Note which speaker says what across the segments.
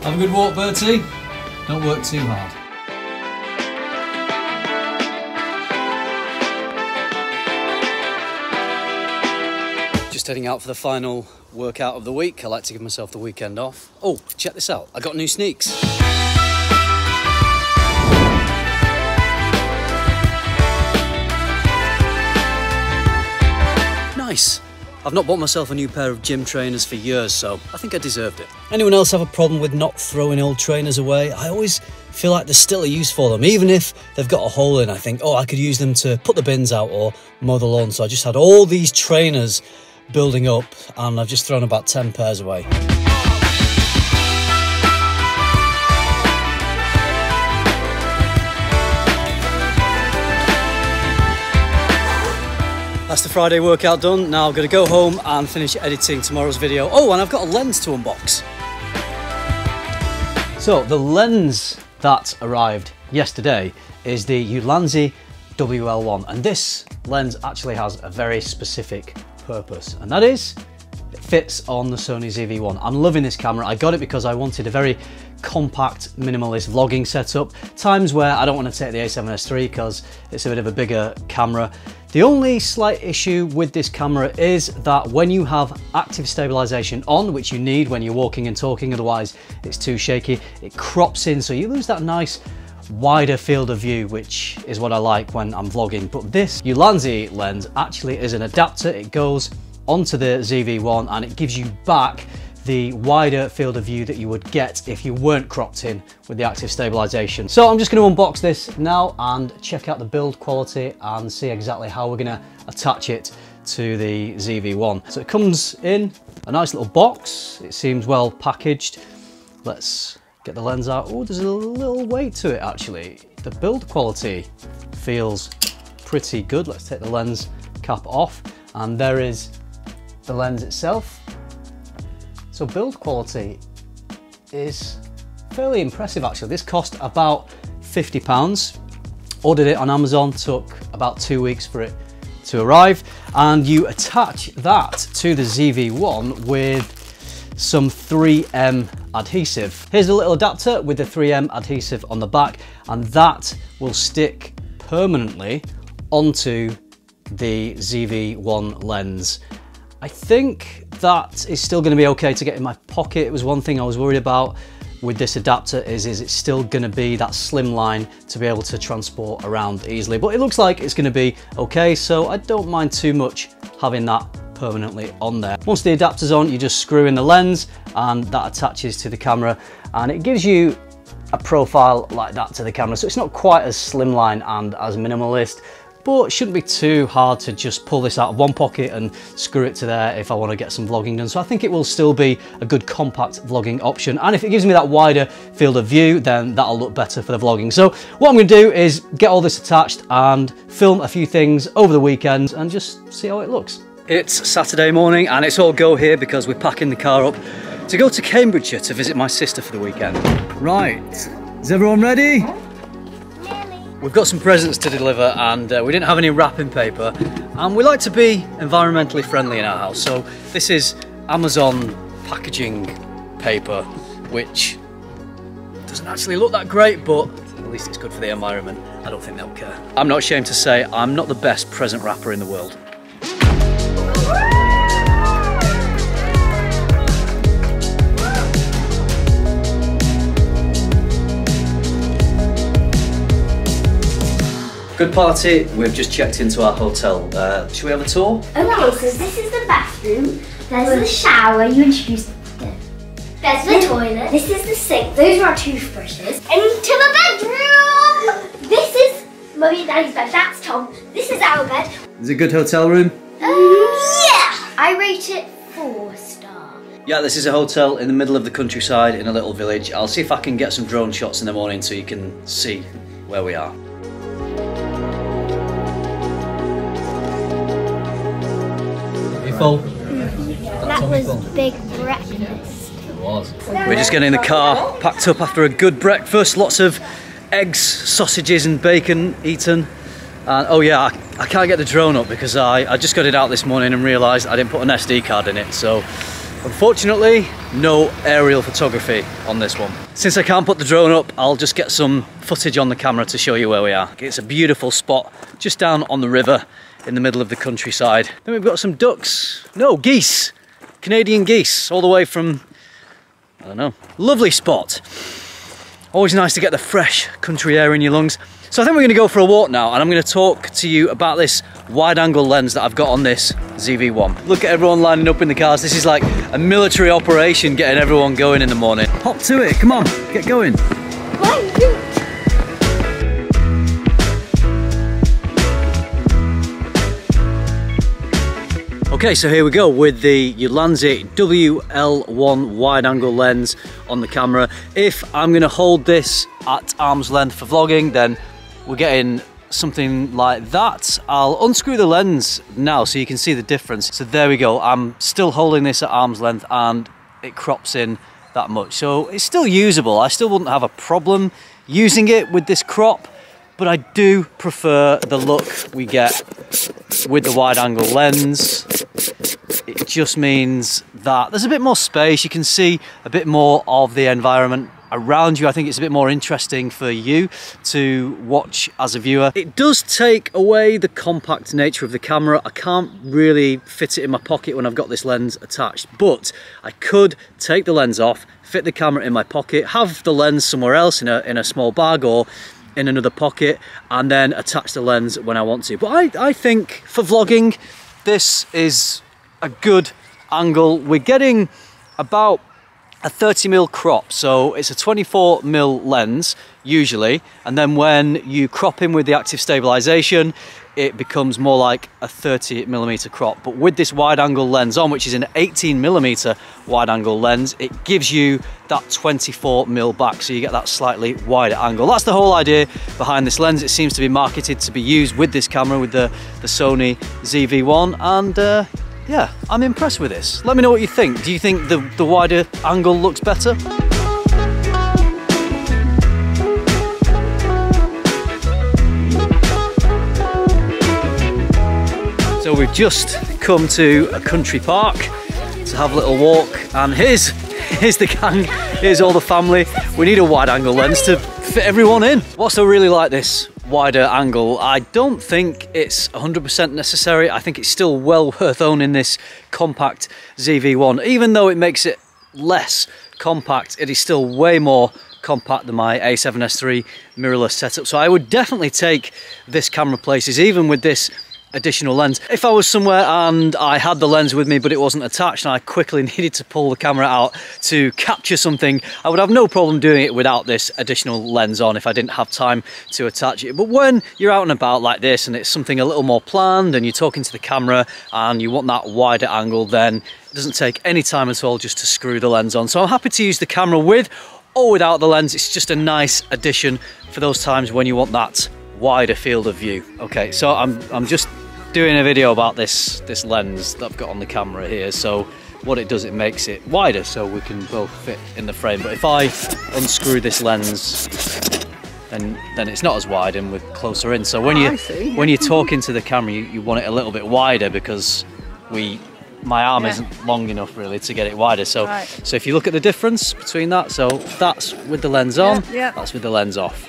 Speaker 1: Have a good walk, Bertie. Don't work too hard. Just heading out for the final workout of the week. I like to give myself the weekend off. Oh, check this out. I got new sneaks. Nice. I've not bought myself a new pair of gym trainers for years, so I think I deserved it. Anyone else have a problem with not throwing old trainers away? I always feel like there's still a use for them. Even if they've got a hole in, I think, oh, I could use them to put the bins out or mow the lawn. So I just had all these trainers building up and I've just thrown about 10 pairs away. That's the Friday workout done. Now I'm going to go home and finish editing tomorrow's video. Oh, and I've got a lens to unbox. So the lens that arrived yesterday is the Ulanzi WL1, and this lens actually has a very specific purpose, and that is it fits on the Sony ZV-1. I'm loving this camera. I got it because I wanted a very compact, minimalist vlogging setup. Times where I don't want to take the A7S III because it's a bit of a bigger camera. The only slight issue with this camera is that when you have active stabilisation on, which you need when you're walking and talking, otherwise it's too shaky, it crops in, so you lose that nice wider field of view, which is what I like when I'm vlogging. But this Ulanzi lens actually is an adapter. It goes onto the ZV-1 and it gives you back the wider field of view that you would get if you weren't cropped in with the active stabilisation. So I'm just going to unbox this now and check out the build quality and see exactly how we're going to attach it to the ZV-1. So it comes in a nice little box. It seems well packaged. Let's get the lens out. Oh, there's a little weight to it actually. The build quality feels pretty good. Let's take the lens cap off, and there is the lens itself. So build quality is fairly impressive actually. This cost about £50. Ordered it on Amazon, took about 2 weeks for it to arrive, and you attach that to the ZV-1 with some 3M adhesive. Here's a little adapter with the 3M adhesive on the back, and that will stick permanently onto the ZV-1 lens. I think that is still going to be okay to get in my pocket. It was one thing I was worried about with this adapter is it's still going to be that slim line to be able to transport around easily, but it looks like it's going to be okay, so I don't mind too much having that permanently on there. Once the adapter's on, you just screw in the lens and that attaches to the camera, and it gives you a profile like that to the camera, so it's not quite as slimline and as minimalist, but it shouldn't be too hard to just pull this out of one pocket and screw it to there if I want to get some vlogging done. So I think it will still be a good compact vlogging option, and if it gives me that wider field of view, then that'll look better for the vlogging. So what I'm going to do is get all this attached and film a few things over the weekend and just see how it looks. It's Saturday morning and it's all go here because we're packing the car up to go to Cambridgeshire to visit my sister for the weekend. Right, is everyone ready? We've got some presents to deliver and we didn't have any wrapping paper, and we like to be environmentally friendly in our house, so this is Amazon packaging paper, which doesn't actually look that great, but at least it's good for the environment. I don't think they'll care. I'm not ashamed to say I'm not the best present wrapper in the world. Good party, we've just checked into our hotel. Should we have a tour?
Speaker 2: Okay, so this is the bathroom, there's the shower, you introduced them. There's the toilet, this is the sink, those are our toothbrushes. Into the bedroom! This is Mummy and Daddy's bed, that's Tom. This is our bed.
Speaker 1: Is it a good hotel room?
Speaker 2: Yeah! I rate it 4-star.
Speaker 1: Yeah, this is a hotel in the middle of the countryside in a little village. I'll see if I can get some drone shots in the morning so you can see where we are.
Speaker 2: That was big breakfast.
Speaker 1: It was. We're just getting in the car, packed up after a good breakfast. Lots of eggs, sausages and bacon eaten. And oh yeah, I can't get the drone up because I just got it out this morning and realised I didn't put an SD card in it. So Unfortunately, no aerial photography on this one. Since I can't put the drone up, I'll just get some footage on the camera to show you where we are. It's a beautiful spot just down on the river in the middle of the countryside. Then we've got some ducks, no, geese, Canadian geese, all the way from, I don't know, lovely spot. Always nice to get the fresh country air in your lungs. So I think we're going to go for a walk now, and I'm going to talk to you about this wide-angle lens that I've got on this ZV-1. Look at everyone lining up in the cars. This is like a military operation getting everyone going in the morning. Hop to it, come on, get going. Okay, so here we go with the Ulanzi WL1 wide-angle lens on the camera. If I'm going to hold this at arm's length for vlogging, then we're getting something like that. I'll unscrew the lens now so you can see the difference. So there we go, I'm still holding this at arm's length and it crops in that much. So it's still usable, I still wouldn't have a problem using it with this crop, but I do prefer the look we get with the wide angle lens. It just means that there's a bit more space, you can see a bit more of the environment around you. I think it's a bit more interesting for you to watch as a viewer. It does take away the compact nature of the camera. I can't really fit it in my pocket when I've got this lens attached, but I could take the lens off, fit the camera in my pocket, have the lens somewhere else in a small bag or in another pocket, and then attach the lens when I want to. But I think for vlogging, this is a good angle. We're getting about a 30mm crop, so it's a 24mm lens usually, and then when you crop in with the active stabilisation, it becomes more like a 30mm crop. But with this wide angle lens on, which is an 18mm wide angle lens, it gives you that 24mm back, so you get that slightly wider angle. That's the whole idea behind this lens. It seems to be marketed to be used with this camera, with the Sony ZV-1, and yeah, I'm impressed with this. Let me know what you think. Do you think the wider angle looks better? So we've just come to a country park to have a little walk, and here's the gang, here's all the family. We need a wide angle lens to fit everyone in. What's I really like this wider angle, I don't think it's 100% necessary. I think it's still well worth owning this compact ZV-1. Even though it makes it less compact, it is still way more compact than my A7S III mirrorless setup. So I would definitely take this camera places, even with this additional lens. If I was somewhere and I had the lens with me but it wasn't attached and I quickly needed to pull the camera out to capture something, I would have no problem doing it without this additional lens on if I didn't have time to attach it. But when you're out and about like this and it's something a little more planned and you're talking to the camera and you want that wider angle, then it doesn't take any time at all just to screw the lens on. So I'm happy to use the camera with or without the lens. It's just a nice addition for those times when you want that wider field of view. Okay, so I'm just doing a video about this lens that I've got on the camera here. So what it does, it makes it wider so we can both fit in the frame. But if I unscrew this lens, then it's not as wide and we're closer in. So when you're talking to the camera, you want it a little bit wider because my arm isn't long enough really to get it wider. So so if you look at the difference between that, so that's with the lens on, that's with the lens off.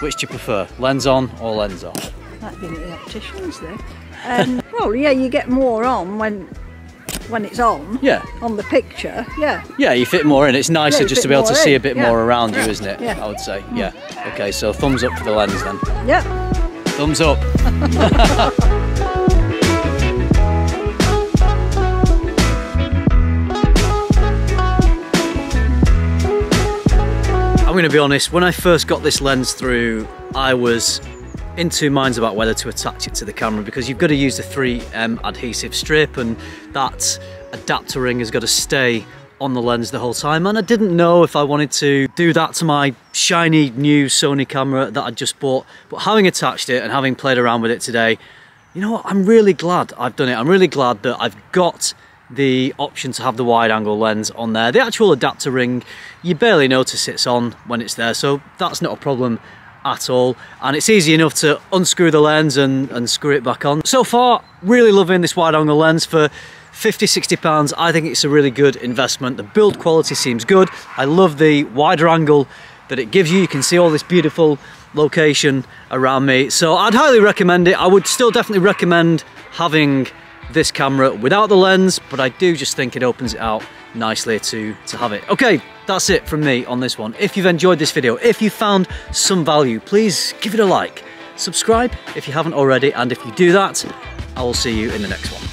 Speaker 1: Which do you prefer, lens on or lens off?
Speaker 3: That'd be the opticians then. Well, yeah, you get more on when it's on. Yeah. On the picture, yeah.
Speaker 1: Yeah, you fit more in. It's nicer just to be able to see a bit more around you, isn't it? Yeah. I would say. Yeah. Okay, so thumbs up for the lens then.
Speaker 3: Yeah.
Speaker 1: Thumbs up. I'm going to be honest, when I first got this lens through, I was in two minds about whether to attach it to the camera, because you've got to use the 3M adhesive strip and that adapter ring has got to stay on the lens the whole time, and I didn't know if I wanted to do that to my shiny new Sony camera that I'd just bought. But having attached it and having played around with it today, you know what, I'm really glad I've done it. I'm really glad that I've got the option to have the wide angle lens on there. The actual adapter ring, you barely notice it's on when it's there, so that's not a problem at all, and it's easy enough to unscrew the lens and screw it back on. So far, really loving this wide angle lens. For £50–60, I think it's a really good investment. The build quality seems good. I love the wider angle that it gives you. You can see all this beautiful location around me. So I'd highly recommend it. I would still definitely recommend having this camera without the lens, but I do just think it opens it out nicely to have it. Okay, that's it from me on this one. If you've enjoyed this video, if you found some value, please give it a like. Subscribe if you haven't already, and if you do that, I will see you in the next one.